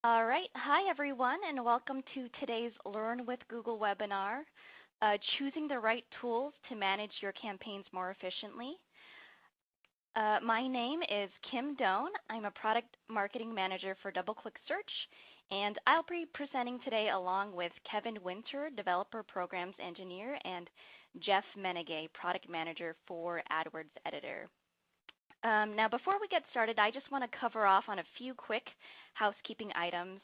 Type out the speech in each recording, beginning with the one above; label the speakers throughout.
Speaker 1: All right. Hi, everyone, and welcome to today's Learn with Google webinar, Choosing the Right Tools to Manage Your Campaigns More Efficiently. My name is Kim Doan. I'm a Product Marketing Manager for DoubleClick Search, and I'll be presenting today along with Kevin Winter, Developer Programs Engineer, and Jeff Menegay, Product Manager for AdWords Editor. Now, before we get started, I just want to cover off on a few quick housekeeping items.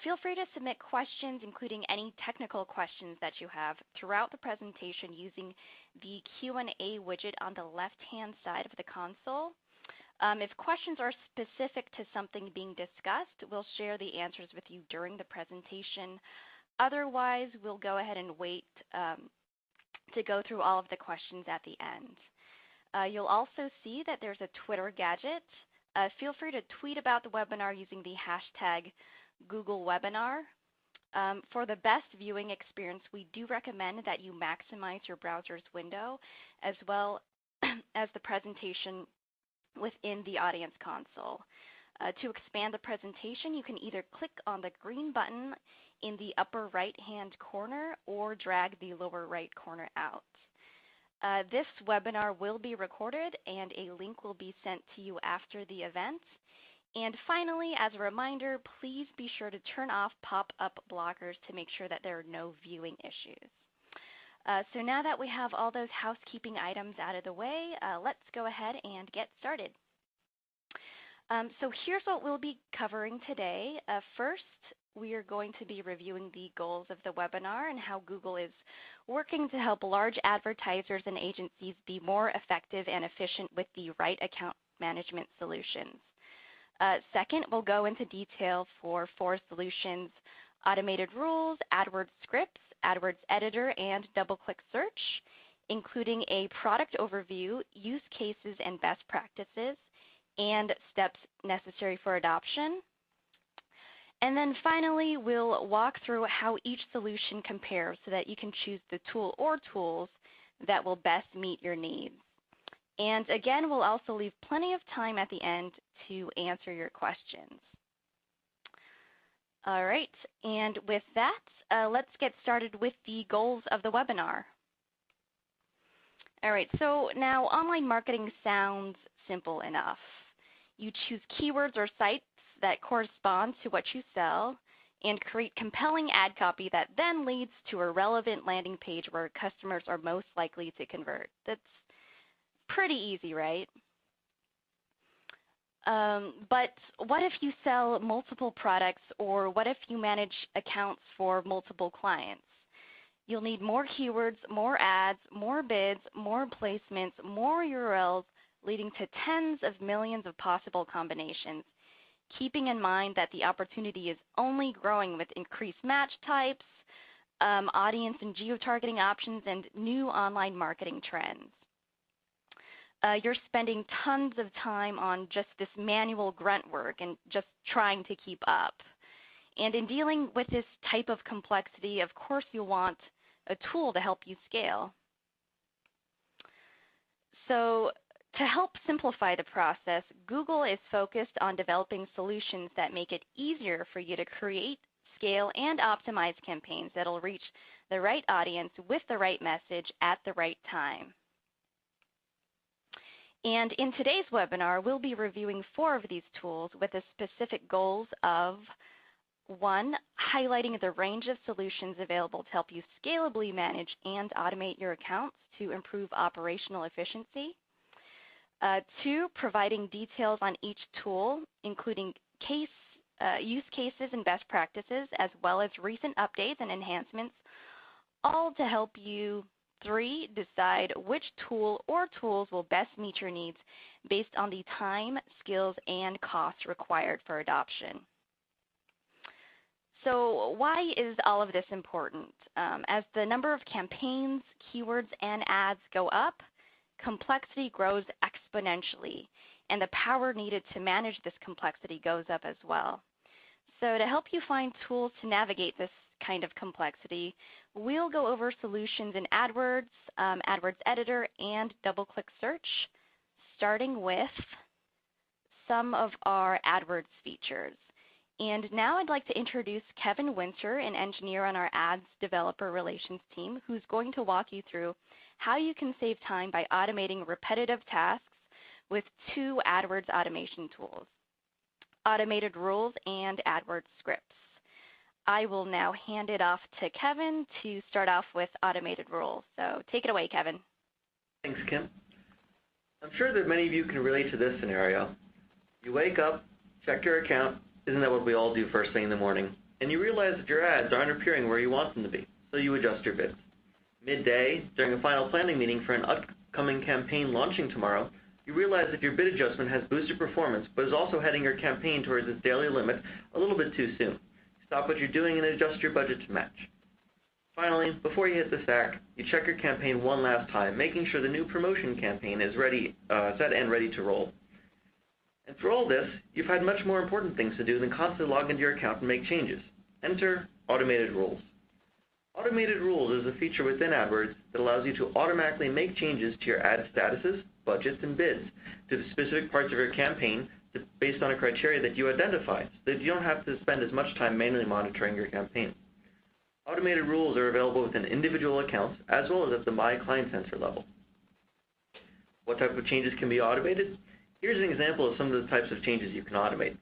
Speaker 1: Feel free to submit questions, including any technical questions that you have, throughout the presentation using the Q&A widget on the left-hand side of the console. If questions are specific to something being discussed, we'll share the answers with you during the presentation. Otherwise, we'll go ahead and wait to go through all of the questions at the end. You'll also see that there's a Twitter gadget. Feel free to tweet about the webinar using the hashtag #GoogleWebinar. For the best viewing experience, we do recommend that you maximize your browser's window as well as the presentation within the audience console. To expand the presentation, you can either click on the green button in the upper right-hand corner or drag the lower right corner out. This webinar will be recorded and a link will be sent to you after the event. And finally, as a reminder, please be sure to turn off pop-up blockers to make sure that there are no viewing issues. So now that we have all those housekeeping items out of the way, let's go ahead and get started. So here's what we'll be covering today. First, we are going to be reviewing the goals of the webinar and how Google is working to help large advertisers and agencies be more effective and efficient with the right account management solutions. Second, we'll go into detail for 4 solutions: automated rules, AdWords scripts, AdWords Editor, and DoubleClick Search, including a product overview, use cases and best practices, and steps necessary for adoption. And then finally, we'll walk through how each solution compares so that you can choose the tool or tools that will best meet your needs. And again, we'll also leave plenty of time at the end to answer your questions. All right, and with that, let's get started with the goals of the webinar. All right, so now online marketing sounds simple enough. You choose keywords or sites that correspond to what you sell and create compelling ad copy that then leads to a relevant landing page where customers are most likely to convert. That's pretty easy, right? But what if you sell multiple products, or what if you manage accounts for multiple clients? You'll need more keywords, more ads, more bids, more placements, more URLs, leading to tens of millions of possible combinations, keeping in mind that the opportunity is only growing with increased match types, audience and geo-targeting options, and new online marketing trends. You're spending tons of time on just this manual grunt work and just trying to keep up. And in dealing with this type of complexity, of course you want a tool to help you scale. So to help simplify the process, Google is focused on developing solutions that make it easier for you to create, scale, and optimize campaigns that will reach the right audience with the right message at the right time. And in today's webinar, we'll be reviewing 4 of these tools with the specific goals of 1, highlighting the range of solutions available to help you scalably manage and automate your accounts to improve operational efficiency. 2, providing details on each tool, including use cases and best practices, as well as recent updates and enhancements, all to help you. 3, decide which tool or tools will best meet your needs based on the time, skills, and costs required for adoption. So why is all of this important? As the number of campaigns, keywords, and ads go up, complexity grows exponentially, and the power needed to manage this complexity goes up as well. So to help you find tools to navigate this kind of complexity, we'll go over solutions in AdWords, AdWords Editor, and DoubleClick Search, starting with some of our AdWords features. And now I'd like to introduce Kevin Winter, an engineer on our Ads Developer Relations team, who's going to walk you through how you can save time by automating repetitive tasks with two AdWords automation tools, Automated Rules and AdWords Scripts. I will now hand it off to Kevin to start off with Automated Rules. So take it away, Kevin.
Speaker 2: Thanks, Kim. I'm sure that many of you can relate to this scenario. You wake up, check your account, isn't that what we all do first thing in the morning? And you realize that your ads aren't appearing where you want them to be, so you adjust your bids. Midday, during a final planning meeting for an upcoming campaign launching tomorrow, you realize that your bid adjustment has boosted performance, but is also heading your campaign towards its daily limit a little bit too soon. Stop what you're doing and adjust your budget to match. Finally, before you hit the sack, you check your campaign one last time, making sure the new promotion campaign is set and ready to roll. And through all this, you've had much more important things to do than constantly log into your account and make changes. Enter Automated Rules. Automated Rules is a feature within AdWords that allows you to automatically make changes to your ad statuses, budgets, and bids to the specific parts of your campaign based on a criteria that you identify, so that you don't have to spend as much time manually monitoring your campaign. Automated rules are available within individual accounts as well as at the My Client Center level. What type of changes can be automated? Here's an example of some of the types of changes you can automate.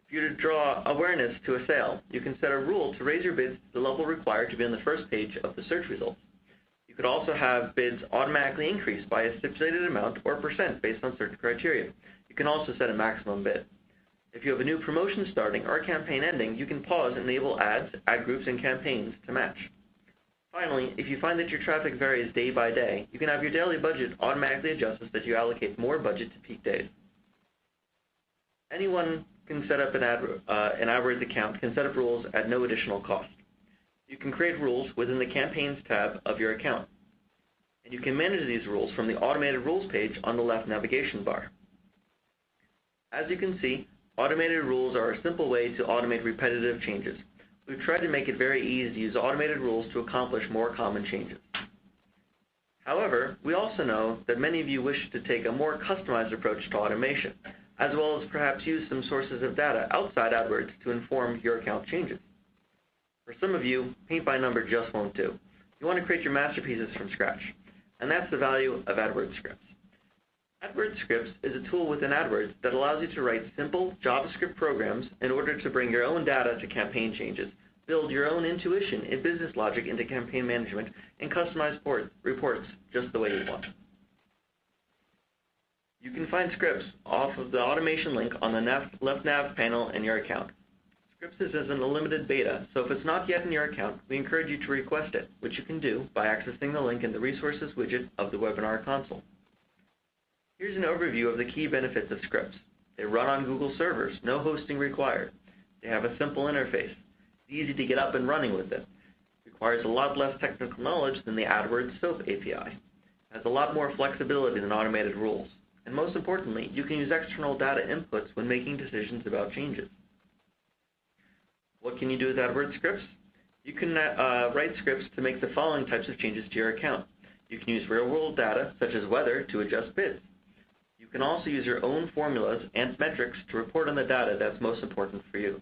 Speaker 2: If you're to draw awareness to a sale, you can set a rule to raise your bids to the level required to be on the first page of the search results. You could also have bids automatically increase by a stipulated amount or percent based on certain criteria. You can also set a maximum bid. If you have a new promotion starting or a campaign ending, you can pause and enable ads, ad groups, and campaigns to match. Finally, if you find that your traffic varies day by day, you can have your daily budget automatically adjust so that you allocate more budget to peak days. Anyone can set up an AdWords account, can set up rules at no additional cost. You can create rules within the Campaigns tab of your account. And you can manage these rules from the Automated Rules page on the left navigation bar. As you can see, automated rules are a simple way to automate repetitive changes. We've tried to make it very easy to use automated rules to accomplish more common changes. However, we also know that many of you wish to take a more customized approach to automation, as well as perhaps use some sources of data outside AdWords to inform your account changes. For some of you, paint by number just won't do. You want to create your masterpieces from scratch, and that's the value of AdWords Scripts. AdWords Scripts is a tool within AdWords that allows you to write simple JavaScript programs in order to bring your own data to campaign changes, build your own intuition and business logic into campaign management, and customize reports just the way you want. You can find Scripts off of the automation link on the left nav panel in your account. Scripts is in a limited beta, so if it's not yet in your account, we encourage you to request it, which you can do by accessing the link in the Resources widget of the webinar console. Here's an overview of the key benefits of Scripts. They run on Google servers, no hosting required. They have a simple interface. It's easy to get up and running with it. It requires a lot less technical knowledge than the AdWords SOAP API. It has a lot more flexibility than automated rules. And most importantly, you can use external data inputs when making decisions about changes. What can you do with AdWords Scripts? You can write scripts to make the following types of changes to your account. You can use real-world data, such as weather, to adjust bids. You can also use your own formulas and metrics to report on the data that's most important for you.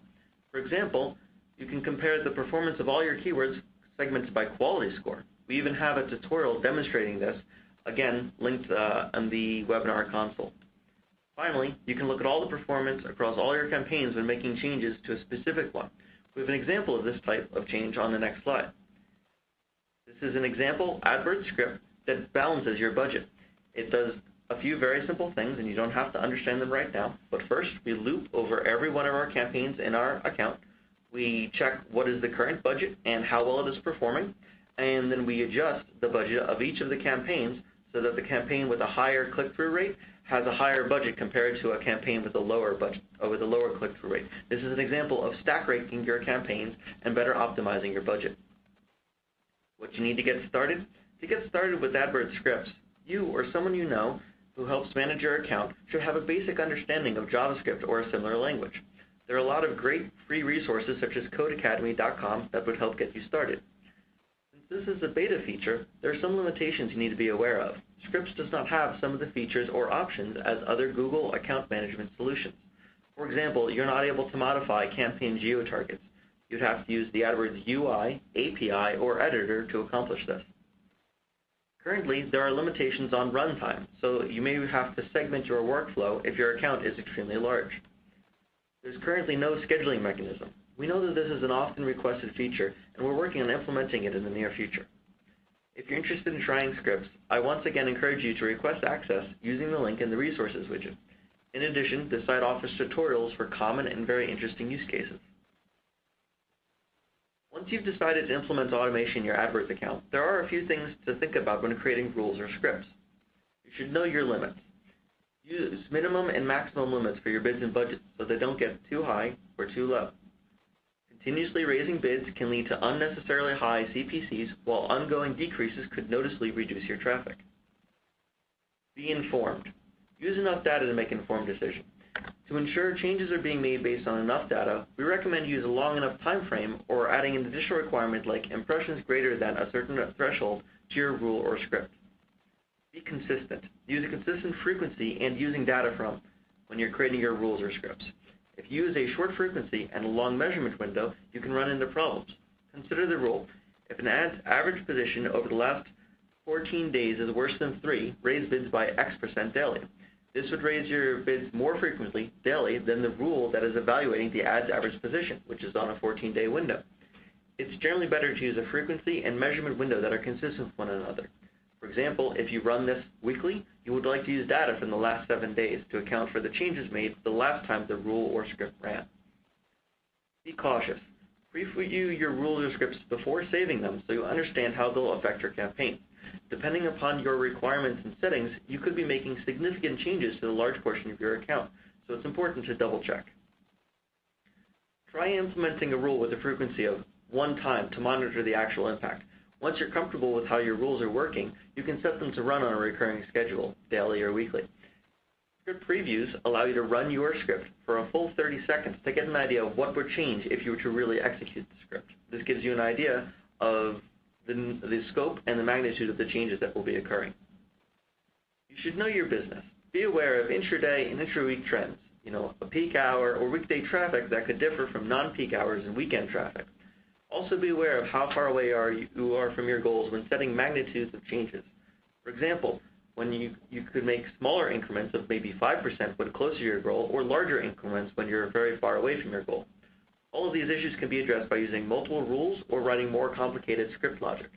Speaker 2: For example, you can compare the performance of all your keywords segmented by quality score. We even have a tutorial demonstrating this, again, linked on the webinar console. Finally, you can look at all the performance across all your campaigns when making changes to a specific one. We have an example of this type of change on the next slide. This is an example AdWords script that balances your budget. It does a few very simple things, and you don't have to understand them right now. But first, we loop over every one of our campaigns in our account. We check what is the current budget and how well it is performing, and then we adjust the budget of each of the campaigns so that the campaign with a higher click-through rate has a higher budget compared to a campaign with a lower budget or with a lower click-through rate. This is an example of stack ranking your campaigns and better optimizing your budget. What you need to get started? To get started with AdWords scripts, you or someone you know who helps manage your account should have a basic understanding of JavaScript or a similar language. There are a lot of great free resources such as codeacademy.com that would help get you started. Since this is a beta feature, there are some limitations you need to be aware of. Scripts does not have some of the features or options as other Google account management solutions. For example, you're not able to modify campaign geo-targets. You'd have to use the AdWords UI, API, or editor to accomplish this. Currently, there are limitations on runtime, so you may have to segment your workflow if your account is extremely large. There's currently no scheduling mechanism. We know that this is an often requested feature, and we're working on implementing it in the near future. If you're interested in trying scripts, I once again encourage you to request access using the link in the Resources widget. In addition, the site offers tutorials for common and very interesting use cases. Once you've decided to implement automation in your AdWords account, there are a few things to think about when creating rules or scripts. You should know your limits. Use minimum and maximum limits for your bids and budgets so they don't get too high or too low. Continuously raising bids can lead to unnecessarily high CPCs, while ongoing decreases could noticeably reduce your traffic. Be informed. Use enough data to make an informed decision. To ensure changes are being made based on enough data, we recommend you use a long enough time frame or adding an additional requirement like impressions greater than a certain threshold to your rule or script. Be consistent. Use a consistent frequency and using data from when you're creating your rules or scripts. If you use a short frequency and a long measurement window, you can run into problems. Consider the rule. If an ad's average position over the last 14 days is worse than 3, raise bids by X% daily. This would raise your bids more frequently, daily, than the rule that is evaluating the ad's average position, which is on a 14-day window. It's generally better to use a frequency and measurement window that are consistent with one another. For example, if you run this weekly, you would like to use data from the last 7 days to account for the changes made the last time the rule or script ran. Be cautious. Preview your rules or scripts before saving them so you understand how they'll affect your campaign. Depending upon your requirements and settings, you could be making significant changes to a large portion of your account, so it's important to double check. Try implementing a rule with a frequency of 1 time to monitor the actual impact. Once you're comfortable with how your rules are working, you can set them to run on a recurring schedule, daily or weekly. Script previews allow you to run your script for a full 30 seconds to get an idea of what would change if you were to really execute the script. This gives you an idea of the scope and the magnitude of the changes that will be occurring. You should know your business. Be aware of intraday and intra-week trends, a peak hour or weekday traffic that could differ from non-peak hours and weekend traffic. Also be aware of how far away you are from your goals when setting magnitudes of changes. For example, when you could make smaller increments of maybe 5% when closer to your goal, or larger increments when you're very far away from your goal. All of these issues can be addressed by using multiple rules or writing more complicated script logic.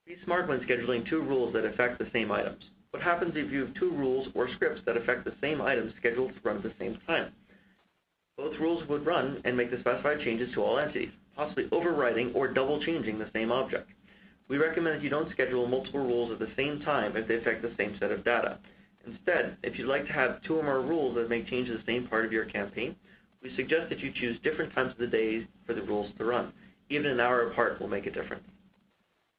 Speaker 2: Be smart when scheduling 2 rules that affect the same items. What happens if you have 2 rules or scripts that affect the same items scheduled to run at the same time? Both rules would run and make the specified changes to all entities, possibly overwriting or double changing the same object. We recommend that you don't schedule multiple rules at the same time if they affect the same set of data. Instead, if you'd like to have 2 or more rules that make changes to the same part of your campaign, we suggest that you choose different times of the day for the rules to run. Even an hour apart will make a difference.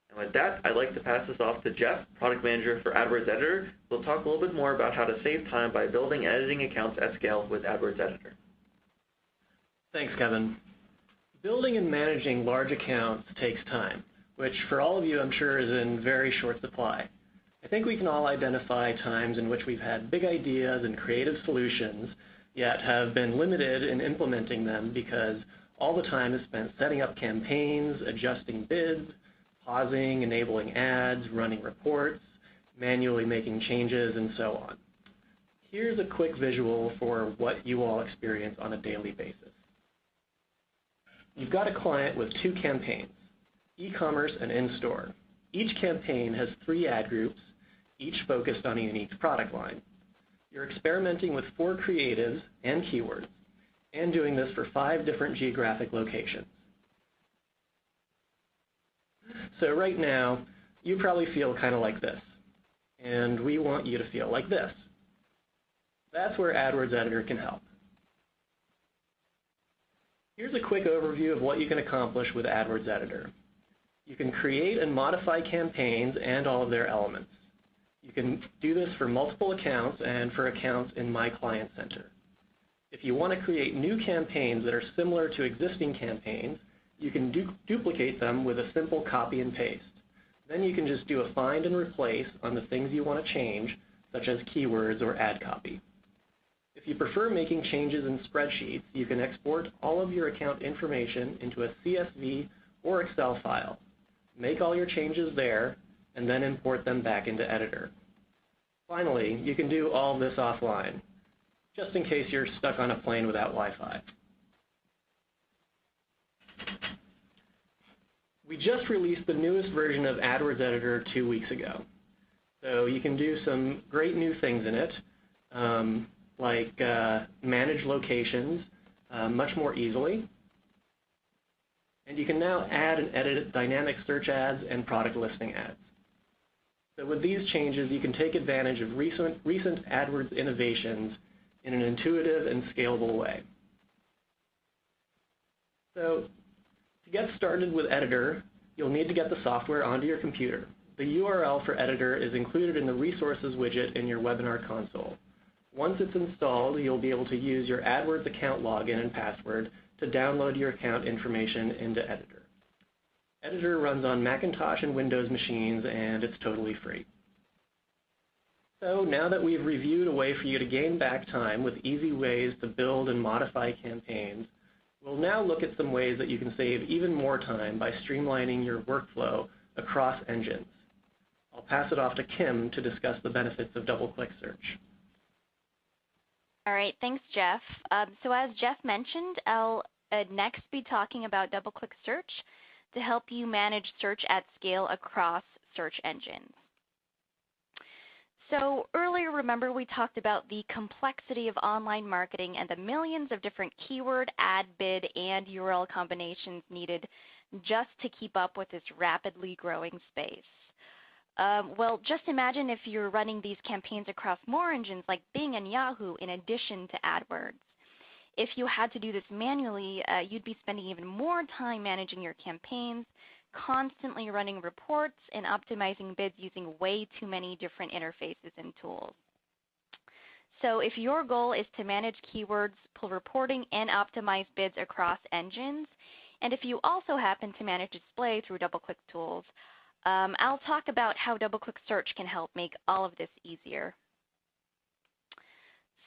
Speaker 2: And with that, I'd like to pass this off to Jeff, Product Manager for AdWords Editor, who will talk a little bit more about how to save time by building and editing accounts at scale with AdWords Editor.
Speaker 3: Thanks, Kevin. Building and managing large accounts takes time, which for all of you I'm sure is in very short supply. I think we can all identify times in which we've had big ideas and creative solutions, yet have been limited in implementing them because all the time is spent setting up campaigns, adjusting bids, pausing, enabling ads, running reports, manually making changes, and so on. Here's a quick visual for what you all experience on a daily basis. You've got a client with 2 campaigns, e-commerce and in-store. Each campaign has 3 ad groups, each focused on a unique product line. You're experimenting with 4 creatives and keywords, and doing this for 5 different geographic locations. So right now, you probably feel kind of like this, and we want you to feel like this. That's where AdWords Editor can help. Here's a quick overview of what you can accomplish with AdWords Editor. You can create and modify campaigns and all of their elements. You can do this for multiple accounts and for accounts in My Client Center. If you want to create new campaigns that are similar to existing campaigns, you can duplicate them with a simple copy and paste. Then you can just do a find and replace on the things you want to change, such as keywords or ad copy. If If you prefer making changes in spreadsheets, you can export all of your account information into a CSV or Excel file. Make all your changes there, and then import them back into Editor. Finally, you can do all this offline, just in case you're stuck on a plane without Wi-Fi. We just released the newest version of AdWords Editor 2 weeks ago. So you can do some great new things in it, like manage locations much more easily. And you can now add and edit dynamic search ads and product listing ads. So with these changes, you can take advantage of recent AdWords innovations in an intuitive and scalable way. So to get started with Editor, you'll need to get the software onto your computer. The URL for Editor is included in the Resources widget in your webinar console. Once it's installed, you'll be able to use your AdWords account login and password to download your account information into Editor. Editor runs on Macintosh and Windows machines, and it's totally free. So now that we've reviewed a way for you to gain back time with easy ways to build and modify campaigns, we'll now look at some ways that you can save even more time by streamlining your workflow across engines. I'll pass it off to Kim to discuss the benefits of double-click search.
Speaker 1: All right, thanks, Jeff. So as Jeff mentioned, I'll next be talking about double-click search to help you manage search at scale across search engines. So earlier, remember, we talked about the complexity of online marketing and the millions of different keyword, ad, bid, and URL combinations needed just to keep up with this rapidly growing space. Well, just imagine if you're running these campaigns across more engines like Bing and Yahoo in addition to AdWords. If you had to do this manually, you'd be spending even more time managing your campaigns, constantly running reports, and optimizing bids using way too many different interfaces and tools. So if your goal is to manage keywords, pull reporting, and optimize bids across engines, and if you also happen to manage display through double-click tools, I'll talk about how double-click search can help make all of this easier.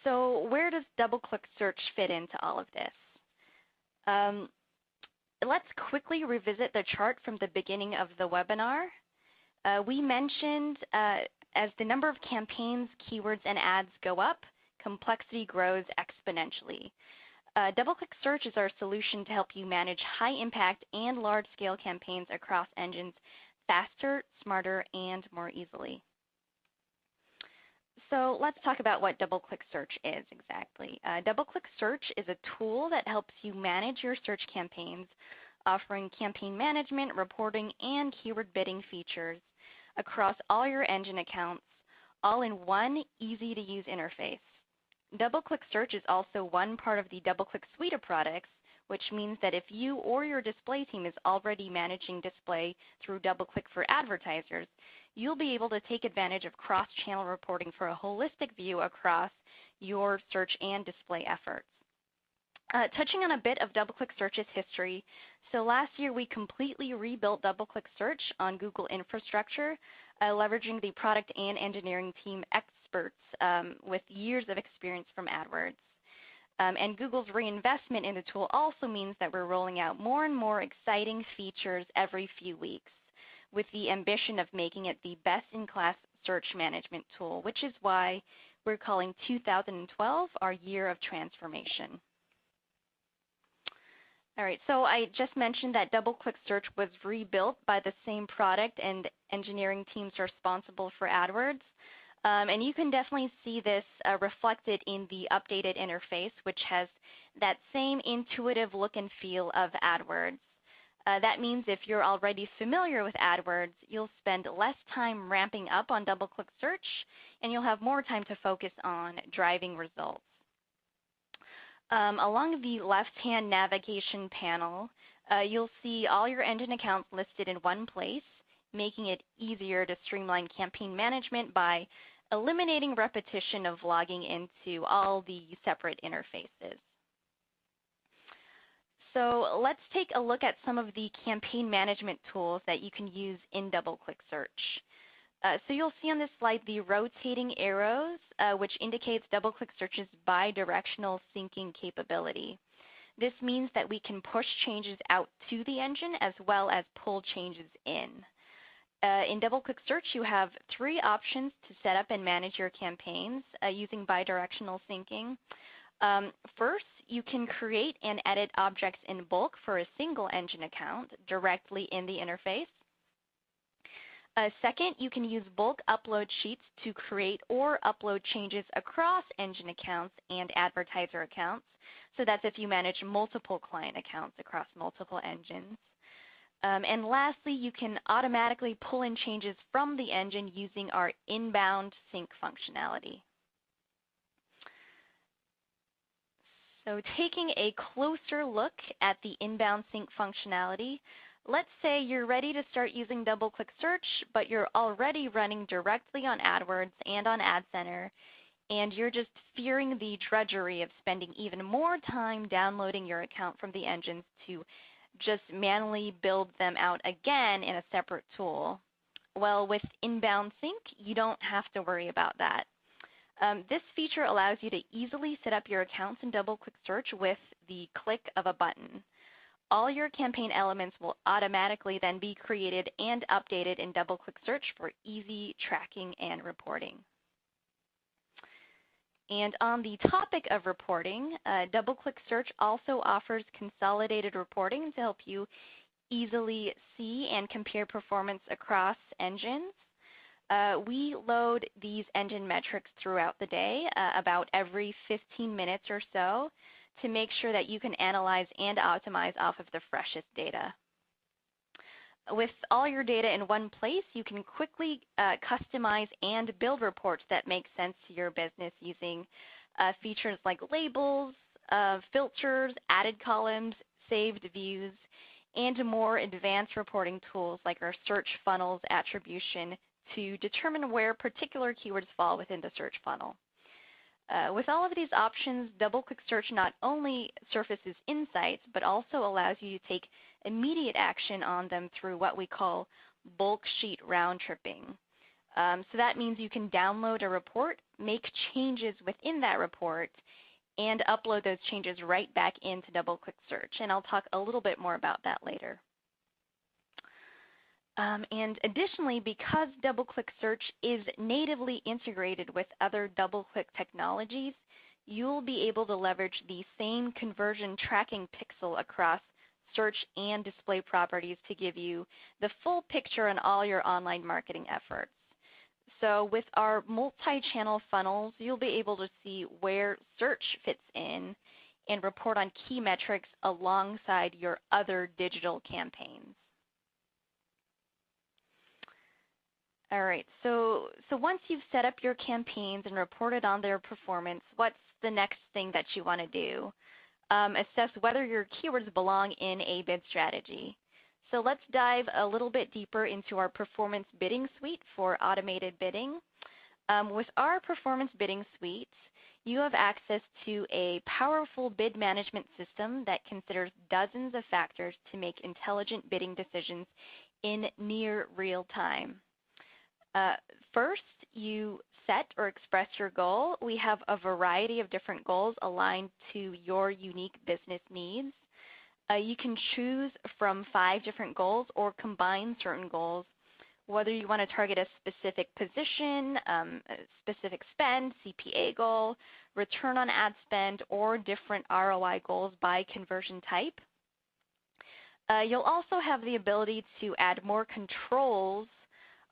Speaker 1: So where does double-click search fit into all of this? Let's quickly revisit the chart from the beginning of the webinar. We mentioned as the number of campaigns, keywords, and ads go up, complexity grows exponentially. Double-click search is our solution to help you manage high-impact and large-scale campaigns across engines faster, smarter, and more easily. So let's talk about what double-click search is exactly. Double-click search is a tool that helps you manage your search campaigns, offering campaign management, reporting, and keyword bidding features across all your engine accounts, all in one easy-to-use interface. Double-click search is also one part of the double-click suite of products, which means that if you or your display team is already managing display through DoubleClick for Advertisers, you'll be able to take advantage of cross-channel reporting for a holistic view across your search and display efforts. Touching on a bit of DoubleClick Search's history, so last year we completely rebuilt DoubleClick Search on Google infrastructure, leveraging the product and engineering team experts with years of experience from AdWords. And Google's reinvestment in the tool also means that we're rolling out more and more exciting features every few weeks, with the ambition of making it the best-in-class search management tool, which is why we're calling 2012 our year of transformation. All right, so I just mentioned that DoubleClick Search was rebuilt by the same product and engineering teams responsible for AdWords. And you can definitely see this reflected in the updated interface, which has that same intuitive look and feel of AdWords. That means if you're already familiar with AdWords, you'll spend less time ramping up on DoubleClick Search, and you'll have more time to focus on driving results. Along the left-hand navigation panel, you'll see all your engine accounts listed in one place, making it easier to streamline campaign management by eliminating repetition of logging into all the separate interfaces. So let's take a look at some of the campaign management tools that you can use in DoubleClick Search. So you'll see on this slide the rotating arrows, which indicates DoubleClick Search's bidirectional syncing capability. This means that we can push changes out to the engine as well as pull changes in. In DoubleClick Search, you have 3 options to set up and manage your campaigns using bidirectional syncing. First, you can create and edit objects in bulk for a single engine account directly in the interface. Second, you can use bulk upload sheets to create or upload changes across engine accounts and advertiser accounts. So that's if you manage multiple client accounts across multiple engines. And lastly, you can automatically pull in changes from the engine using our inbound sync functionality. So taking a closer look at the inbound sync functionality, let's say you're ready to start using DoubleClick Search, but you're already running directly on AdWords and on Ad Center, and you're just fearing the drudgery of spending even more time downloading your account from the engines to just manually build them out again in a separate tool. Well, with Inbound Sync, you don't have to worry about that. This feature allows you to easily set up your accounts in DoubleClick Search with the click of a button. All your campaign elements will automatically then be created and updated in DoubleClick Search for easy tracking and reporting. And on the topic of reporting, DoubleClick Search also offers consolidated reporting to help you easily see and compare performance across engines. We load these engine metrics throughout the day, about every 15 minutes or so, to make sure that you can analyze and optimize off of the freshest data. With all your data in one place, you can quickly customize and build reports that make sense to your business using features like labels, filters, added columns, saved views, and more advanced reporting tools like our search funnels attribution to determine where particular keywords fall within the search funnel. With all of these options, DoubleClick Search not only surfaces insights, but also allows you to take immediate action on them through what we call bulk sheet round tripping. So that means you can download a report, make changes within that report, and upload those changes right back into DoubleClick Search. And I'll talk a little bit more about that later. And additionally, because DoubleClick Search is natively integrated with other DoubleClick technologies, you'll be able to leverage the same conversion tracking pixel across search and display properties to give you the full picture on all your online marketing efforts. So with our multi-channel funnels, you'll be able to see where search fits in and report on key metrics alongside your other digital campaigns. All right, so once you've set up your campaigns and reported on their performance, what's the next thing that you want to do? Assess whether your keywords belong in a bid strategy. So let's dive a little bit deeper into our performance bidding suite for automated bidding. With our performance bidding suite, you have access to a powerful bid management system that considers dozens of factors to make intelligent bidding decisions in near real time. First, you set or express your goal. We have a variety of different goals aligned to your unique business needs. You can choose from 5 different goals or combine certain goals, whether you want to target a specific position, a specific spend, CPA goal, return on ad spend, or different ROI goals by conversion type. You'll also have the ability to add more controls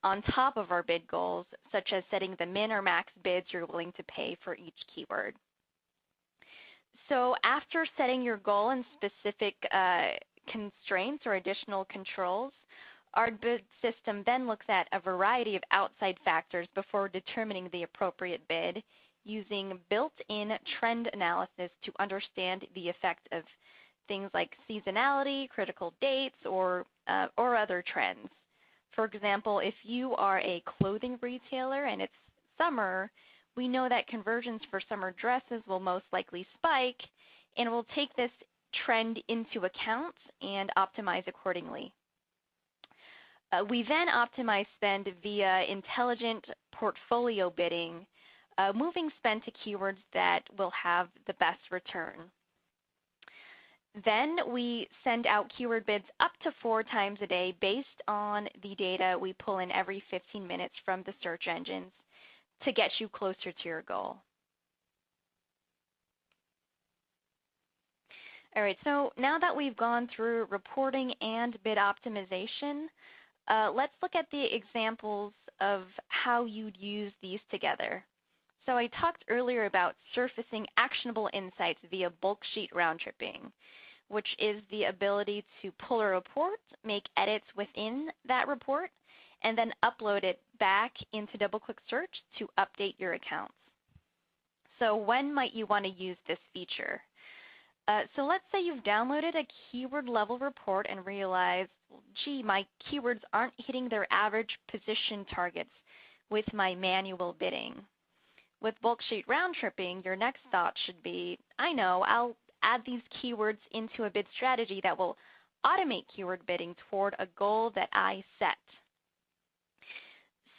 Speaker 1: on top of our bid goals, such as setting the min or max bids you're willing to pay for each keyword. So after setting your goal and specific constraints or additional controls, our bid system then looks at a variety of outside factors before determining the appropriate bid using built-in trend analysis to understand the effect of things like seasonality, critical dates, or other trends. For example, if you are a clothing retailer and it's summer, we know that conversions for summer dresses will most likely spike, and we'll take this trend into account and optimize accordingly. We then optimize spend via intelligent portfolio bidding, moving spend to keywords that will have the best return. Then we send out keyword bids up to 4 times a day based on the data we pull in every 15 minutes from the search engines to get you closer to your goal. All right, so now that we've gone through reporting and bid optimization, let's look at the examples of how you'd use these together. So I talked earlier about surfacing actionable insights via bulk sheet round tripping, which is the ability to pull a report, make edits within that report, and then upload it back into DoubleClick Search to update your accounts. So when might you want to use this feature? So let's say you've downloaded a keyword level report and realize, gee, my keywords aren't hitting their average position targets with my manual bidding. With bulk sheet round tripping, your next thought should be, I know, I'll add these keywords into a bid strategy that will automate keyword bidding toward a goal that I set.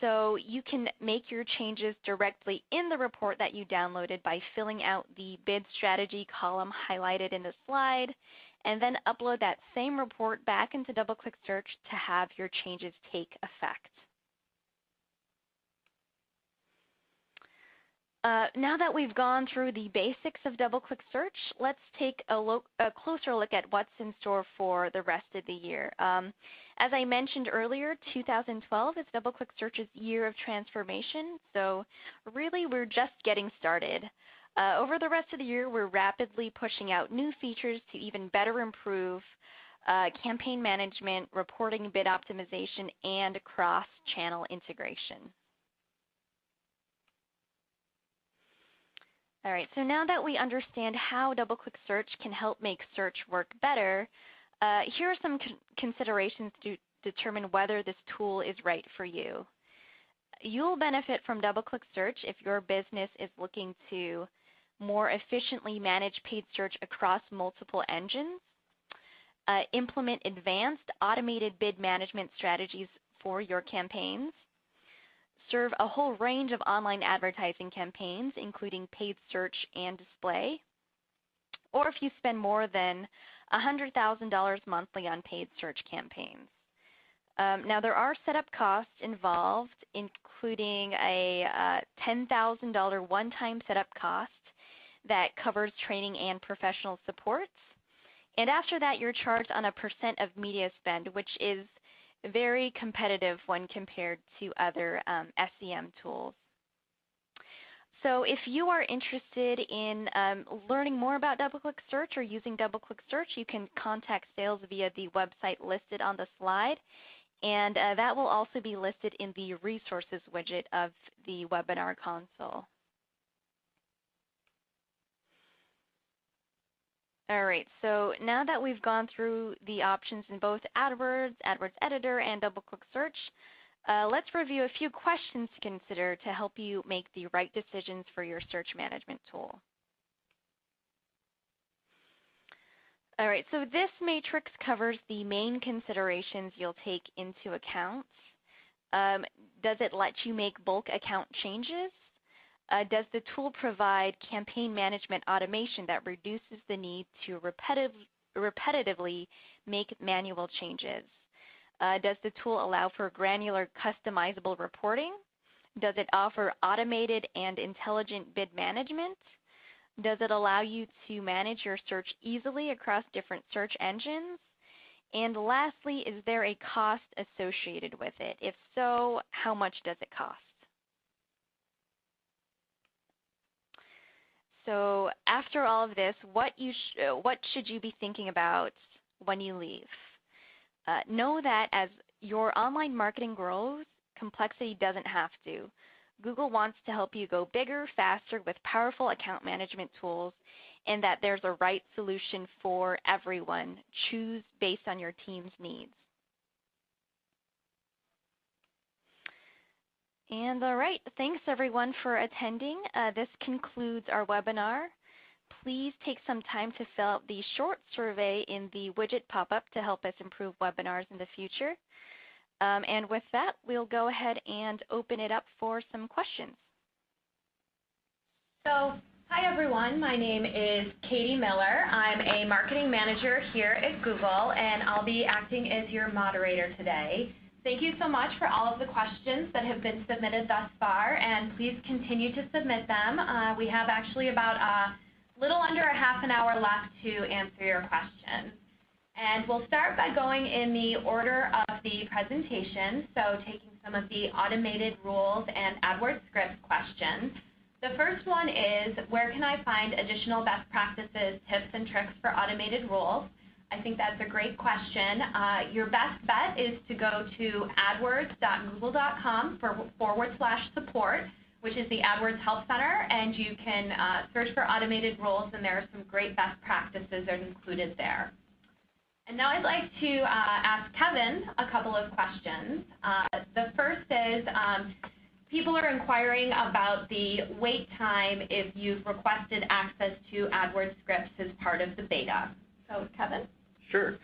Speaker 1: So you can make your changes directly in the report that you downloaded by filling out the bid strategy column highlighted in the slide, and then upload that same report back into DoubleClick Search to have your changes take effect. Now that we've gone through the basics of DoubleClick Search, let's take a closer look at what's in store for the rest of the year. As I mentioned earlier, 2012 is DoubleClick Search's year of transformation, so really we're just getting started. Over the rest of the year, we're rapidly pushing out new features to even better improve campaign management, reporting, bid optimization, and cross-channel integration. All right, so now that we understand how DoubleClick Search can help make search work better, here are some considerations to determine whether this tool is right for you. You'll benefit from DoubleClick Search if your business is looking to more efficiently manage paid search across multiple engines, implement advanced automated bid management strategies for your campaigns, serve a whole range of online advertising campaigns, including paid search and display, or if you spend more than $100,000 monthly on paid search campaigns. Now, there are setup costs involved, including a $10,000 one-time setup cost that covers training and professional supports. And after that, you're charged on a % of media spend, which is very competitive when compared to other SEM tools. So if you are interested in learning more about DoubleClick Search or using DoubleClick Search, you can contact sales via the website listed on the slide, and that will also be listed in the resources widget of the webinar console. All right, so now that we've gone through the options in both AdWords, AdWords Editor, and DoubleClick Search, let's review a few questions to consider to help you make the right decisions for your search management tool. All right, so this matrix covers the main considerations you'll take into account. Does it let you make bulk account changes? Does the tool provide campaign management automation that reduces the need to repetitively make manual changes? Does the tool allow for granular customizable reporting? Does it offer automated and intelligent bid management? Does it allow you to manage your search easily across different search engines? And lastly, is there a cost associated with it? If so, how much does it cost? So after all of this, what should you be thinking about when you leave? Know that as your online marketing grows, complexity doesn't have to. Google wants to help you go bigger, faster with powerful account management tools, and that there's a right solution for everyone. Choose based on your team's needs. And all right, thanks everyone for attending. This concludes our webinar. Please take some time to fill out the short survey in the widget pop-up to help us improve webinars in the future. And with that, we'll go ahead and open it up for some questions.
Speaker 4: So, hi everyone, my name is Katie Miller. I'm a marketing manager here at Google, and I'll be acting as your moderator today. Thank you so much for all of the questions that have been submitted thus far, and please continue to submit them. We have actually about a little under a half an hour left to answer your questions. And we'll start by going in the order of the presentation, so taking some of the automated rules and AdWords scripts questions. The first one is, where can I find additional best practices, tips, and tricks for automated rules? I think that's a great question. Your best bet is to go to adwords.google.com/support, which is the AdWords Help Center, and you can search for automated rules, and there are some great best practices that are included there. And now I'd like to ask Kevin a couple of questions. The first is, people are inquiring about the wait time if you've requested access to AdWords scripts as part of the beta. So, Kevin?
Speaker 2: Sure.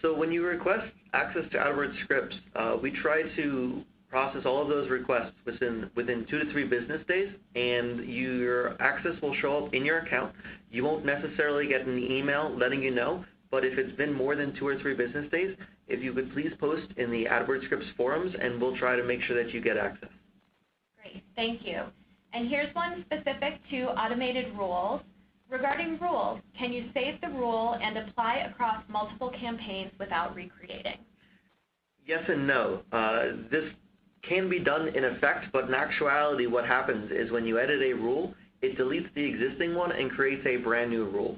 Speaker 2: So when you request access to AdWords scripts, we try to process all of those requests within 2 to 3 business days, and your access will show up in your account. You won't necessarily get an email letting you know, but if it's been more than 2 or 3 business days, if you could please post in the AdWords scripts forums, and we'll try to make sure that you get access.
Speaker 4: Great, thank you. And here's one specific to automated rules. Regarding rules, can you save the rule and apply across multiple campaigns without recreating?
Speaker 2: Yes and no. This can be done in effect, but in actuality what happens is when you edit a rule, it deletes the existing one and creates a brand new rule.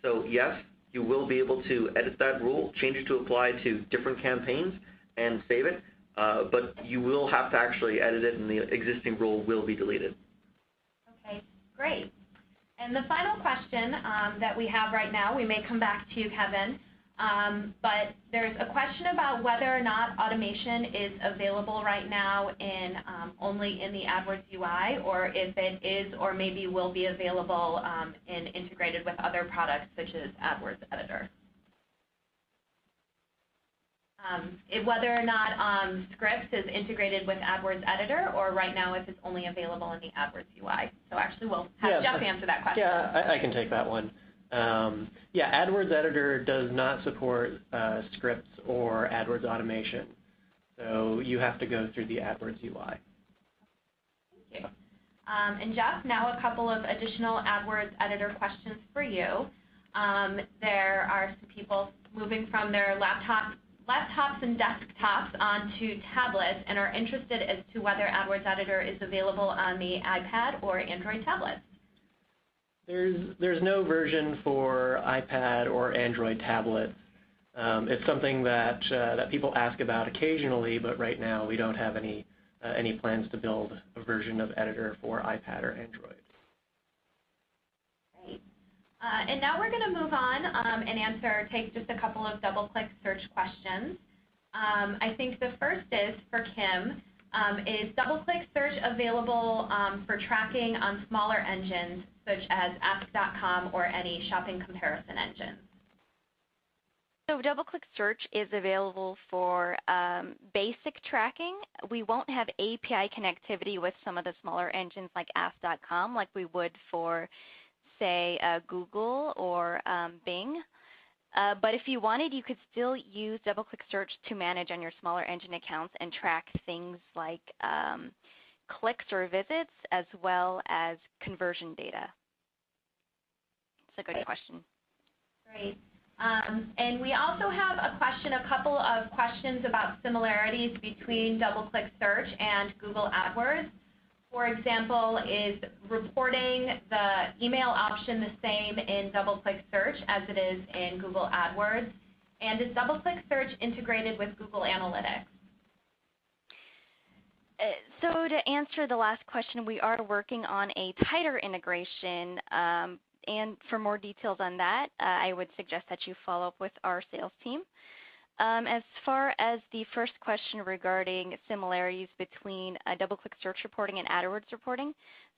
Speaker 2: So yes, you will be able to edit that rule, change it to apply to different campaigns, and save it, but you will have to actually edit it, and the existing rule will be deleted.
Speaker 4: Okay, great. And the final question that we have right now, we may come back to you, Kevin, but there's a question about whether or not automation is available right now in only in the AdWords UI, or if it is or maybe will be available and integrated with other products such as AdWords Editor. Whether or not Scripts is integrated with AdWords Editor, or right now if it's only available in the AdWords UI. So actually we'll have Jeff answer that question.
Speaker 3: Yeah, I can take that one. AdWords Editor does not support scripts or AdWords automation, so you have to go through the AdWords UI.
Speaker 4: Thank you. And Jeff, now a couple of additional AdWords Editor questions for you. There are some people moving from their laptops and desktops onto tablets and are interested as to whether AdWords Editor is available on the iPad or Android tablets.
Speaker 3: There's no version for iPad or Android tablets. It's something that people ask about occasionally, but right now we don't have any plans to build a version of Editor for iPad or Android.
Speaker 4: Great. And now we're going to move on and take just a couple of double-click search questions. I think the first is for Kim. Is double-click search available for tracking on smaller engines such as ask.com or any shopping comparison engines?
Speaker 1: So double-click search is available for basic tracking. We won't have API connectivity with some of the smaller engines like ask.com like we would for, say, Google or Bing. But if you wanted, you could still use double-click search to manage on your smaller engine accounts and track things like clicks or visits as well as conversion data. It's a good question.
Speaker 4: Great. And we also have a couple of questions about similarities between double-click search and Google AdWords. For example, is reporting the email option the same in double-click search as it is in Google AdWords? And is double-click search integrated with Google Analytics?
Speaker 1: So to answer the last question, we are working on a tighter integration. And for more details on that, I would suggest that you follow up with our sales team. As far as the first question regarding similarities between double-click search reporting and AdWords reporting,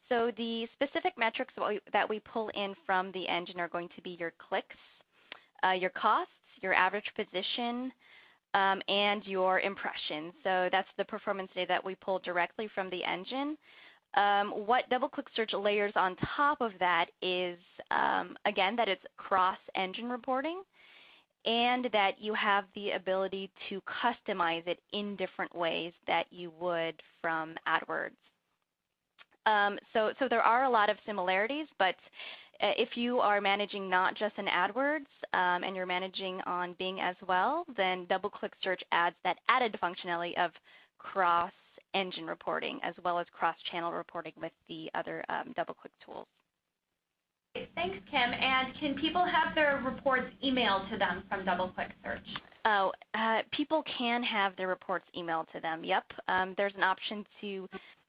Speaker 1: so the specific metrics that we pull in from the engine are going to be your clicks, your costs, your average position, and your impressions. So that's the performance data that we pulled directly from the engine. What DoubleClick Search layers on top of that is, again, that it's cross-engine reporting and that you have the ability to customize it in different ways that you would from AdWords. So there are a lot of similarities, but if you are managing not just in AdWords and you're managing on Bing as well, then DoubleClick Search adds that added functionality of cross-engine reporting as well as cross-channel reporting with the other DoubleClick tools.
Speaker 4: Thanks, Kim. And can people have their reports emailed to them from DoubleClick Search?
Speaker 1: Oh, people can have their reports emailed to them, yep. There's an option to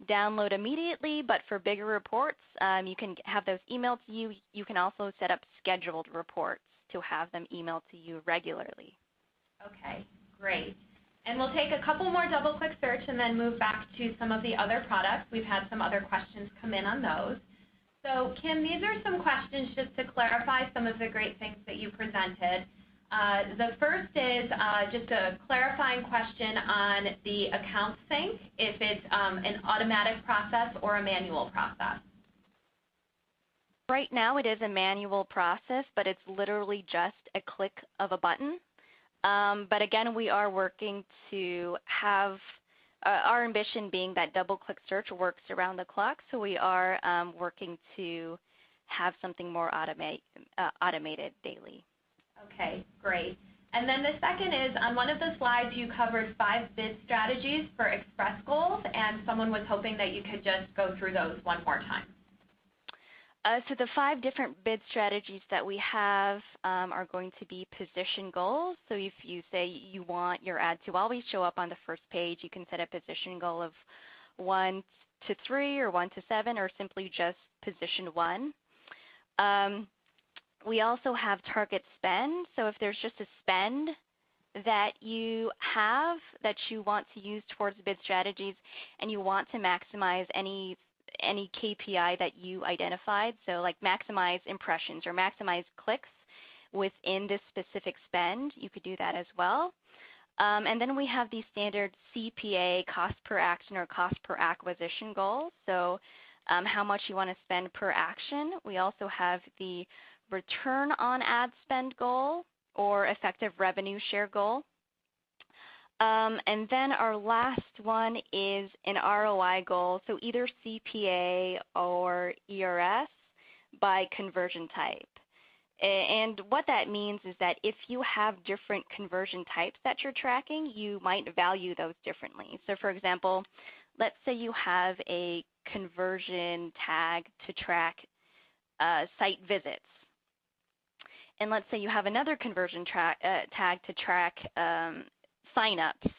Speaker 1: download immediately, but for bigger reports, you can have those emailed to you. You can also set up scheduled reports to have them emailed to you regularly.
Speaker 4: Okay, great. And we'll take a couple more DoubleClick Search and then move back to some of the other products. We've had some other questions come in on those. So, Kim, these are some questions just to clarify some of the great things that you presented. The first is just a clarifying question on the account sync, if it's an automatic process or a manual process.
Speaker 1: Right now it is a manual process, but it's literally just a click of a button. But again, we are working to have our ambition being that DoubleClick Search works around the clock, so we are working to have something more automated daily.
Speaker 4: Okay, great. And then the second is, on one of the slides you covered 5 bid strategies for express goals, and someone was hoping that you could just go through those one more time.
Speaker 1: So the 5 different bid strategies that we have are going to be position goals. So if you say you want your ad to always show up on the first page, you can set a position goal of 1 to 3 or 1 to 7 or simply just position 1. We also have target spend. So if there's just a spend that you have that you want to use towards bid strategies and you want to maximize any KPI that you identified, so like maximize impressions or maximize clicks within this specific spend, you could do that as well. And then we have the standard CPA, cost per action or cost per acquisition goals, so how much you want to spend per action. We also have the return on ad spend goal or effective revenue share goal. And then our last one is an ROI goal, so either CPA or ERS by conversion type. And what that means is that if you have different conversion types that you're tracking, you might value those differently. So for example, let's say you have a conversion tag to track site visits. And let's say you have another conversion tag to track signups.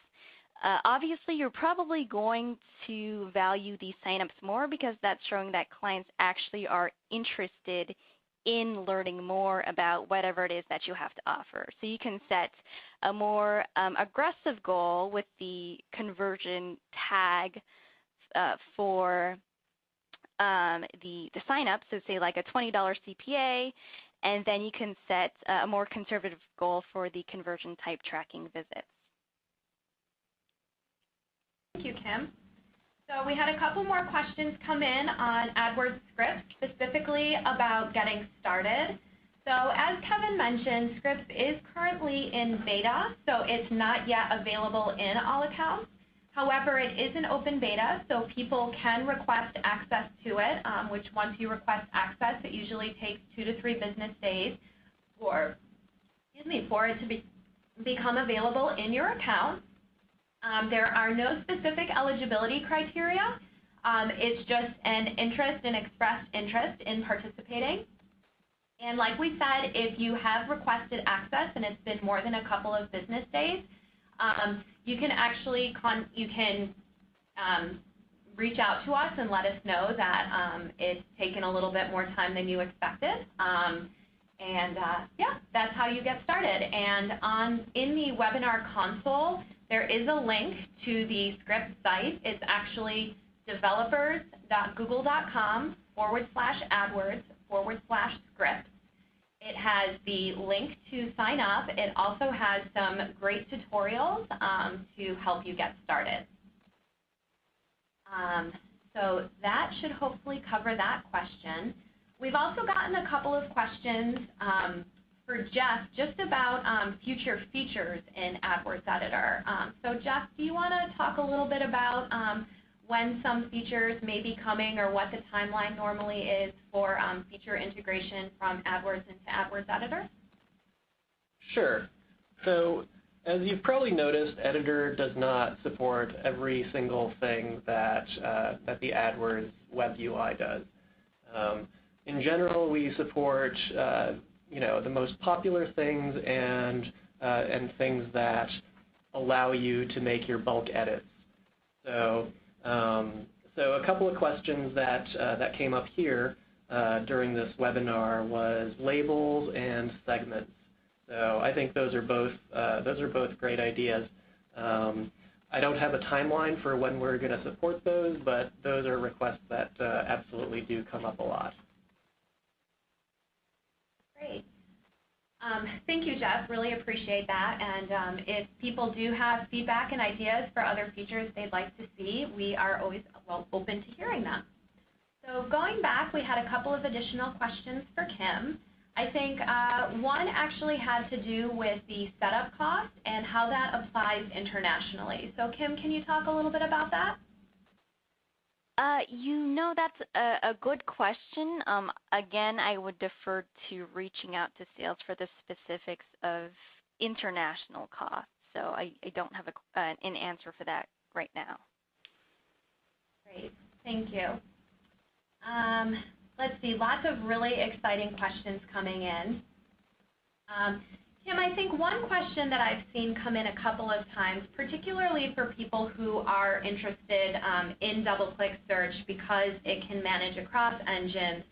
Speaker 1: Obviously, you're probably going to value these signups more because that's showing that clients actually are interested in learning more about whatever it is that you have to offer. So you can set a more aggressive goal with the conversion tag for the signup, so say like a $20 CPA, and then you can set a more conservative goal for the conversion type tracking visits.
Speaker 4: Thank you, Kim. So we had a couple more questions come in on AdWords scripts, specifically about getting started. So as Kevin mentioned, Scripts is currently in beta, so it's not yet available in all accounts. However, it is an open beta, so people can request access to it, which once you request access, it usually takes 2 to 3 business days for it to become available in your account. There are no specific eligibility criteria. It's just an interest and expressed interest in participating. And like we said, if you have requested access and it's been more than a couple of business days, you can actually reach out to us and let us know that it's taken a little bit more time than you expected. Yeah, that's how you get started. And in the webinar console, there is a link to the Script site. It's actually developers.google.com/AdWords/Scripts. It has the link to sign up. It also has some great tutorials to help you get started. So that should hopefully cover that question. We've also gotten a couple of questions for Jeff just about future features in AdWords Editor. So Jeff, do you want to talk a little bit about when some features may be coming or what the timeline normally is for feature integration from AdWords into AdWords Editor?
Speaker 3: Sure. So as you've probably noticed, Editor does not support every single thing that the AdWords web UI does. In general, we support the most popular things and things that allow you to make your bulk edits. So a couple of questions that came up here during this webinar was labels and segments. So I think those are both great ideas. I don't have a timeline for when we're going to support those, but those are requests that absolutely do come up a lot.
Speaker 4: Great. Thank you, Jeff. Really appreciate that. And if people do have feedback and ideas for other features they'd like to see, we are always open to hearing them. So going back, we had a couple of additional questions for Kim. I think one actually had to do with the setup cost and how that applies internationally. So Kim, can you talk a little bit about that?
Speaker 1: That's a good question. Again, I would defer to reaching out to sales for the specifics of international costs. So I don't have an answer for that right now.
Speaker 4: Great. Thank you. Let's see, lots of really exciting questions coming in. Kim, I think one question that I've seen come in a couple of times, particularly for people who are interested in double-click search because it can manage across engines,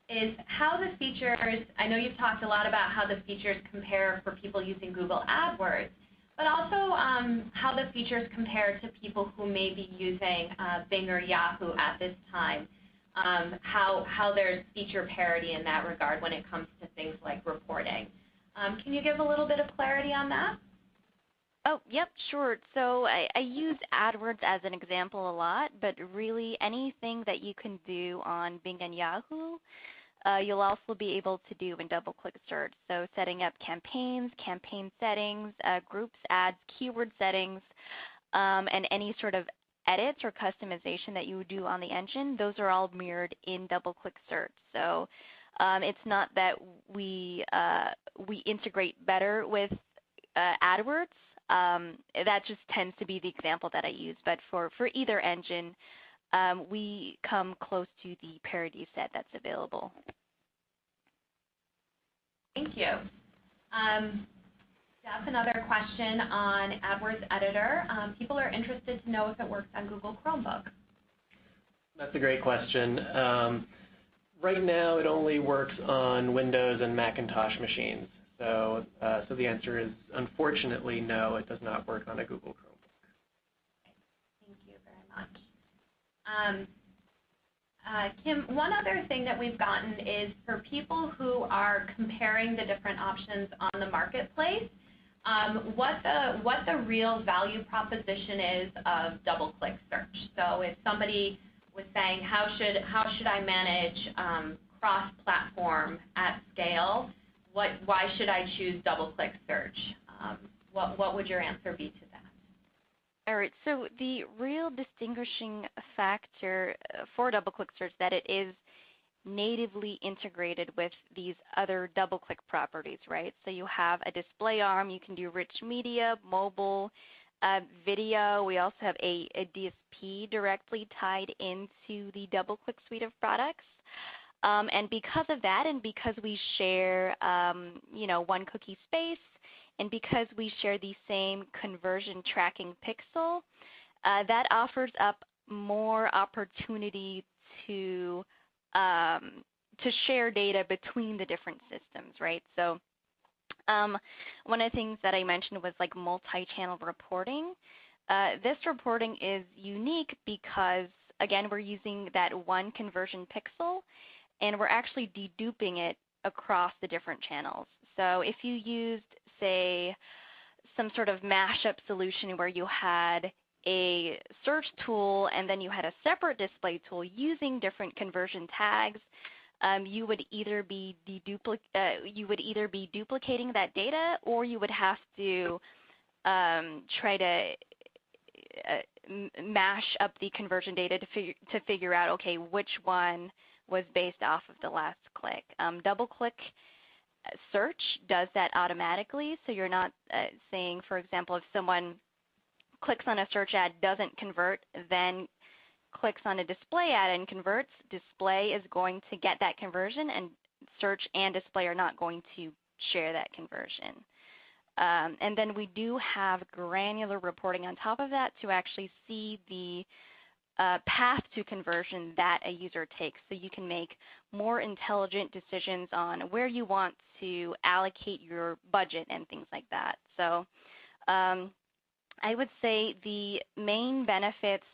Speaker 4: is how the features, I know you've talked a lot about how the features compare for people using Google AdWords, but also how the features compare to people who may be using Bing or Yahoo at this time. How there's feature parity in that regard when it comes to things like reporting. Can you give a little bit of clarity on that?
Speaker 1: Oh, yep, sure. So I use AdWords as an example a lot, but really anything that you can do on Bing and Yahoo, you'll also be able to do in double-click search. So setting up campaigns, campaign settings, groups, ads, keyword settings, and any sort of edits or customization that you would do on the engine, those are all mirrored in double-click search. So it's not that we integrate better with AdWords. That just tends to be the example that I use. But for either engine, we come close to the parity set that's available.
Speaker 4: Thank you. Jeff, another question on AdWords Editor. People are interested to know if it works on Google Chromebook.
Speaker 3: That's a great question. Right now, it only works on Windows and Macintosh machines. So the answer is, unfortunately, no, it does not work on a Google Chromebook.
Speaker 4: Thank you very much. Kim, one other thing that we've gotten is for people who are comparing the different options on the marketplace, what the real value proposition is of double-click search. So if somebody was saying, how should I manage cross-platform at scale, why should I choose double-click search? What would your answer be to that?
Speaker 1: All right, so the real distinguishing factor for double-click search is that it is natively integrated with these other double-click properties, right? So you have a display arm, you can do rich media, mobile, video. We also have a DSP directly tied into the double-click suite of products. And because of that, and because we share, one cookie space, and because we share the same conversion tracking pixel, that offers up more opportunity to share data between the different systems, right? So one of the things that I mentioned was like multi-channel reporting. This reporting is unique because, again, we're using that one conversion pixel, and we're actually deduping it across the different channels. So if you used, say, some sort of mashup solution where you had a search tool and then you had a separate display tool using different conversion tags, you would either be duplicating that data, or you would have to try to mash up the conversion data to figure out, okay, which one was based off of the last click. DoubleClick search does that automatically, so you're not saying, for example, if someone clicks on a search ad, doesn't convert, then clicks on a display ad and converts, display is going to get that conversion, and search and display are not going to share that conversion. And then we do have granular reporting on top of that to actually see the path to conversion that a user takes, so you can make more intelligent decisions on where you want to allocate your budget and things like that. So I would say the main benefits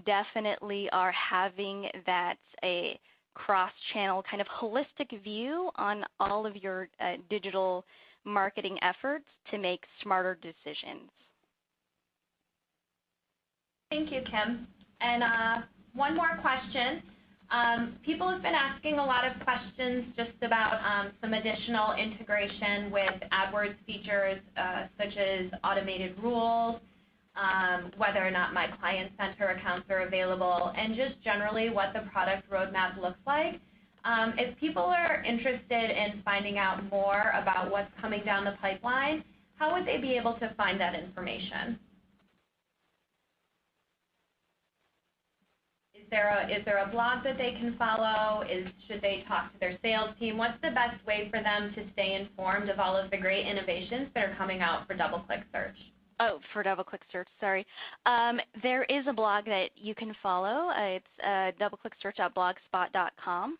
Speaker 1: definitely are having that a cross-channel kind of holistic view on all of your digital marketing efforts to make smarter decisions.
Speaker 4: Thank you, Kim. And one more question. People have been asking a lot of questions just about some additional integration with AdWords features such as automated rules, whether or not my client center accounts are available, and just generally what the product roadmap looks like. If people are interested in finding out more about what's coming down the pipeline, how would they be able to find that information? Is there a blog that they can follow? Should they talk to their sales team? What's the best way for them to stay informed of all of the great innovations that are coming out for DoubleClick Search?
Speaker 1: Oh, for DoubleClick Search, sorry. There is a blog that you can follow. It's doubleclicksearch.blogspot.com.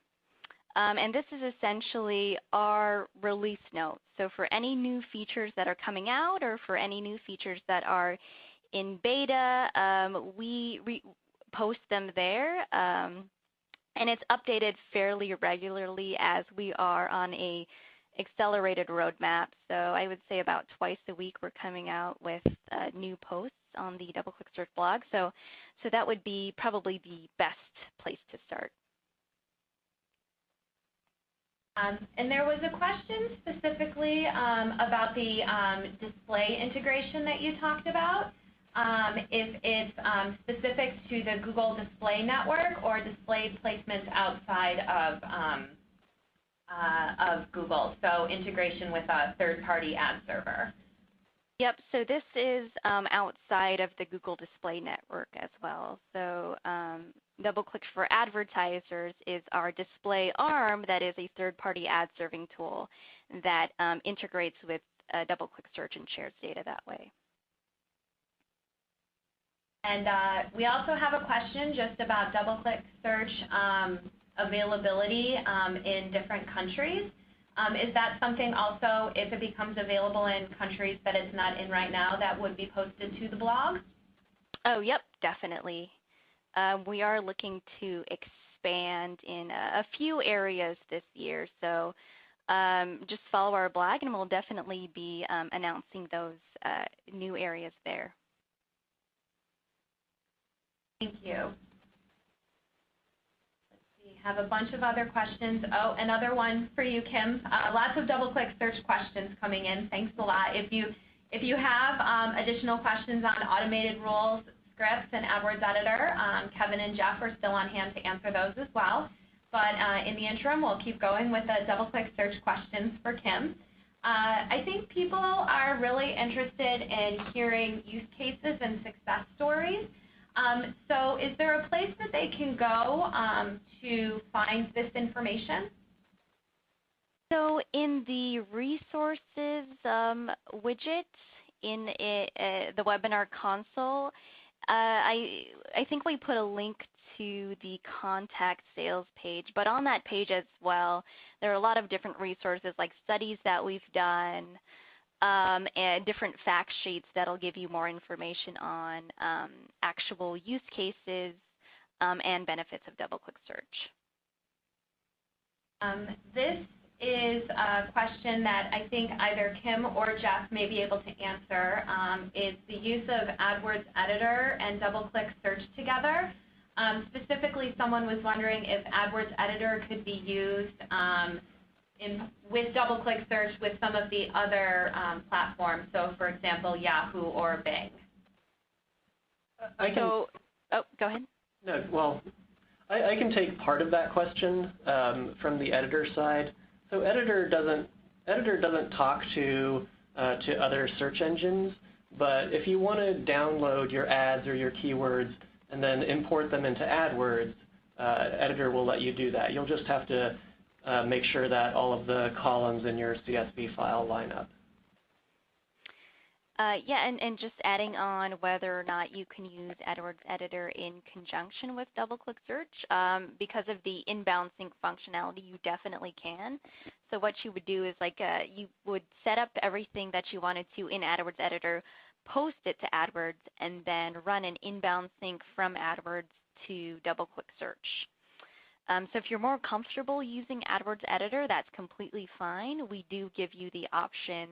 Speaker 1: And this is essentially our release notes. So for any new features that are coming out, or for any new features that are in beta, we post them there. And it's updated fairly regularly as we are on a accelerated roadmap. So I would say about twice a week we're coming out with new posts on the DoubleClick Search blog. So that would be probably the best place to start.
Speaker 4: And there was a question specifically about the display integration that you talked about. If it's specific to the Google Display Network or display placements outside of Google, so integration with a third-party ad server.
Speaker 1: Yep, so this is outside of the Google Display Network as well. So DoubleClick for Advertisers is our display arm that is a third-party ad serving tool that integrates with DoubleClick Search and shares data that way.
Speaker 4: And we also have a question just about DoubleClick Search availability in different countries. Is that something also, if it becomes available in countries that it's not in right now, that would be posted to the blog?
Speaker 1: Oh, yep, definitely. We are looking to expand in a few areas this year, so just follow our blog and we'll definitely be announcing those new areas there.
Speaker 4: Thank you. Let's see, have a bunch of other questions. Oh, another one for you, Kim. Lots of DoubleClick Search questions coming in. Thanks a lot. If you have additional questions on automated rules, scripts, and AdWords Editor, Kevin and Jeff are still on hand to answer those as well. But in the interim, we'll keep going with the DoubleClick Search questions for Kim. I think people are really interested in hearing use cases and success stories. So is there a place that they can go to find this information?
Speaker 1: So in the resources widget in the webinar console, I think we put a link to the contact sales page, but on that page as well, there are a lot of different resources like studies that we've done, and different fact sheets that'll give you more information on actual use cases and benefits of DoubleClick Search.
Speaker 4: This is a question that I think either Kim or Jeff may be able to answer. Is the use of AdWords Editor and DoubleClick Search together. Specifically, someone was wondering if AdWords Editor could be used with DoubleClick Search with some of the other platforms, so for example, Yahoo or Bing.
Speaker 1: Go ahead.
Speaker 3: No, well, I can take part of that question from the editor side. So editor doesn't talk to other search engines, but if you want to download your ads or your keywords and then import them into AdWords, editor will let you do that. You'll just have to make sure that all of the columns in your CSV file line up.
Speaker 1: Yeah, and just adding on whether or not you can use AdWords Editor in conjunction with DoubleClick Search. Because of the inbound sync functionality, you definitely can. So what you would do is you would set up everything that you wanted to in AdWords Editor, post it to AdWords, and then run an inbound sync from AdWords to DoubleClick Search. So if you're more comfortable using AdWords Editor, that's completely fine. We do give you the option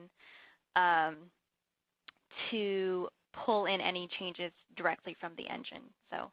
Speaker 1: to pull in any changes directly from the engine. So.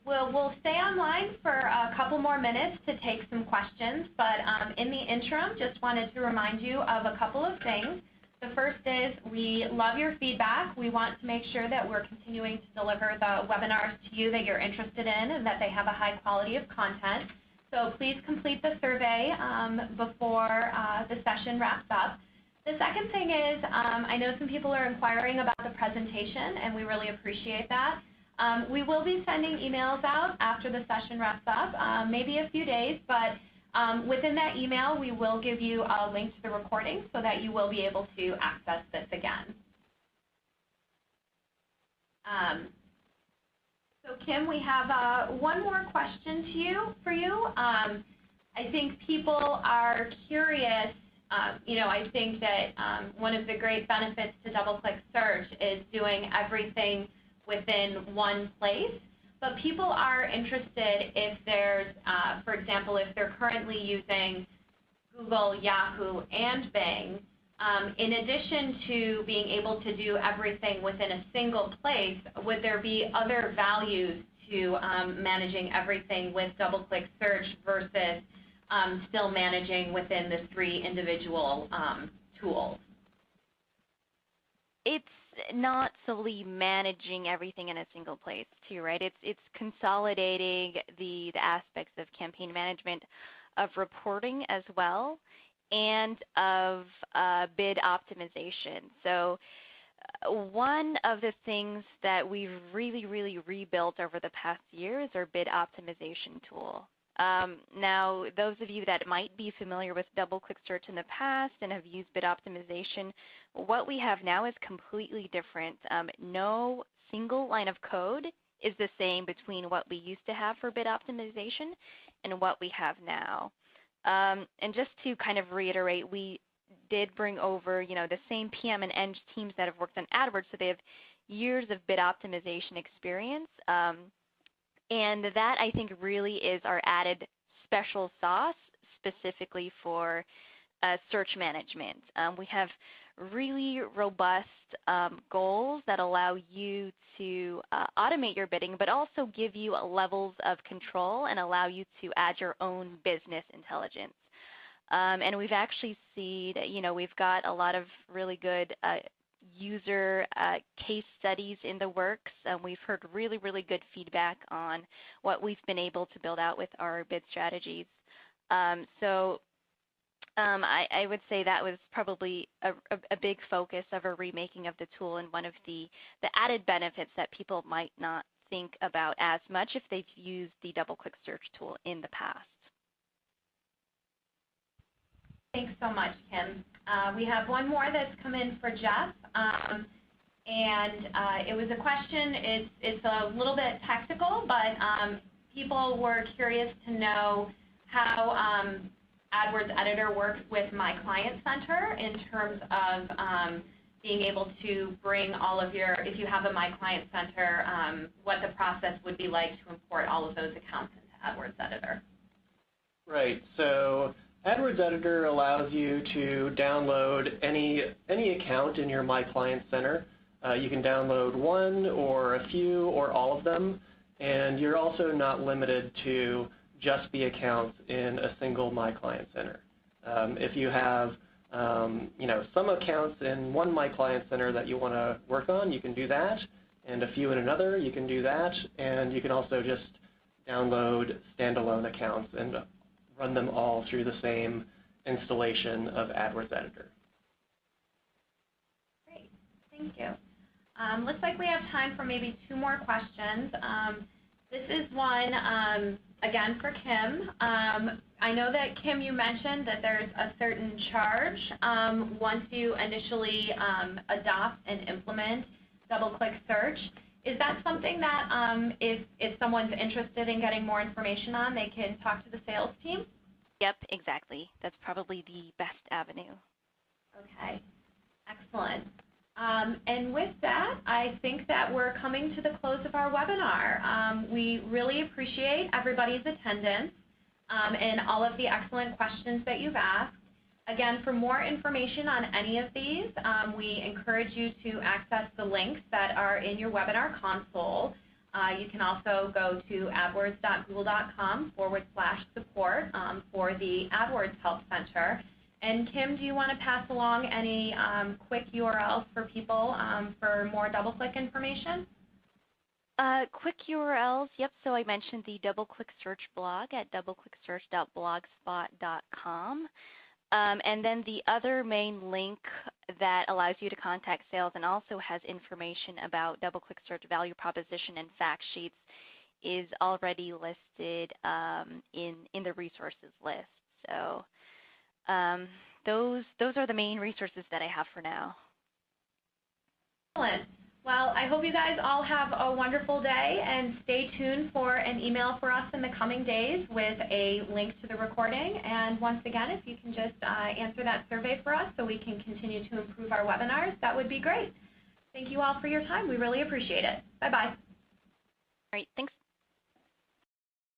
Speaker 4: We'll stay online for a couple more minutes to take some questions, but in the interim, just wanted to remind you of a couple of things. The first is we love your feedback. We want to make sure that we're continuing to deliver the webinars to you that you're interested in and that they have a high quality of content. So please complete the survey before the session wraps up. The second thing is I know some people are inquiring about the presentation, and we really appreciate that. We will be sending emails out after the session wraps up, maybe a few days, but within that email we will give you a link to the recording so that you will be able to access this again. So Kim, we have one more question for you. I think people are curious. I think that one of the great benefits to DoubleClick Search is doing everything within one place. But people are interested if there's, for example, if they're currently using Google, Yahoo, and Bing, in addition to being able to do everything within a single place, would there be other values to managing everything with DoubleClick Search versus still managing within the three individual tools?
Speaker 1: It's not solely managing everything in a single place too, right? It's consolidating the aspects of campaign management, of reporting as well, and of bid optimization. So one of the things that we've really rebuilt over the past year is our bid optimization tool. Now, those of you that might be familiar with DoubleClick Search in the past and have used bid optimization, what we have now is completely different. No single line of code is the same between what we used to have for bid optimization and what we have now. And just to kind of reiterate, we did bring over the same PM and Eng teams that have worked on AdWords, so they have years of bid optimization experience. And that, I think, really is our added special sauce specifically for search management. We have really robust goals that allow you to automate your bidding, but also give you levels of control and allow you to add your own business intelligence. And we've actually seen, we've got a lot of really good user case studies in the works. We've heard really good feedback on what we've been able to build out with our bid strategies. So I would say that was probably a big focus of a remaking of the tool, and one of the added benefits that people might not think about as much if they've used the DoubleClick Search tool in the past.
Speaker 4: Thanks so much, Kim. We have one more that's come in for Jeff, and it was a question. It's a little bit technical, but people were curious to know how AdWords Editor works with My Client Center in terms of being able to bring all of your, if you have a My Client Center, what the process would be like to import all of those accounts into AdWords Editor.
Speaker 3: Right. So AdWords Editor allows you to download any account in your My Client Center. You can download one or a few or all of them, and you're also not limited to just the accounts in a single My Client Center. If you have some accounts in one My Client Center that you want to work on, you can do that, and a few in another, you can do that, and you can also just download standalone accounts and run them all through the same installation of AdWords Editor.
Speaker 4: Great, thank you. Looks like we have time for maybe 2 more questions. This is one, again, for Kim. I know that, Kim, you mentioned that there's a certain charge once you initially adopt and implement double-click search. Is that something that if someone's interested in getting more information on, they can talk to the sales team?
Speaker 1: Yep, exactly. That's probably the best avenue.
Speaker 4: Okay, excellent. And with that, I think that we're coming to the close of our webinar. We really appreciate everybody's attendance and all of the excellent questions that you've asked. Again, for more information on any of these, we encourage you to access the links that are in your webinar console. You can also go to adwords.google.com/support for the AdWords Help Center. And Kim, do you want to pass along any quick URLs for people for more DoubleClick information?
Speaker 1: Quick URLs, yep, so I mentioned the DoubleClick Search blog at doubleclicksearch.blogspot.com. And then the other main link that allows you to contact sales and also has information about DoubleClick Search value proposition and fact sheets is already listed in the resources list. So those are the main resources that I have for now.
Speaker 4: Excellent. Well, I hope you guys all have a wonderful day, and stay tuned for an email for us in the coming days with a link to the recording. And once again, if you can just answer that survey for us so we can continue to improve our webinars, that would be great. Thank you all for your time. We really appreciate it. Bye-bye.
Speaker 1: All right, thanks.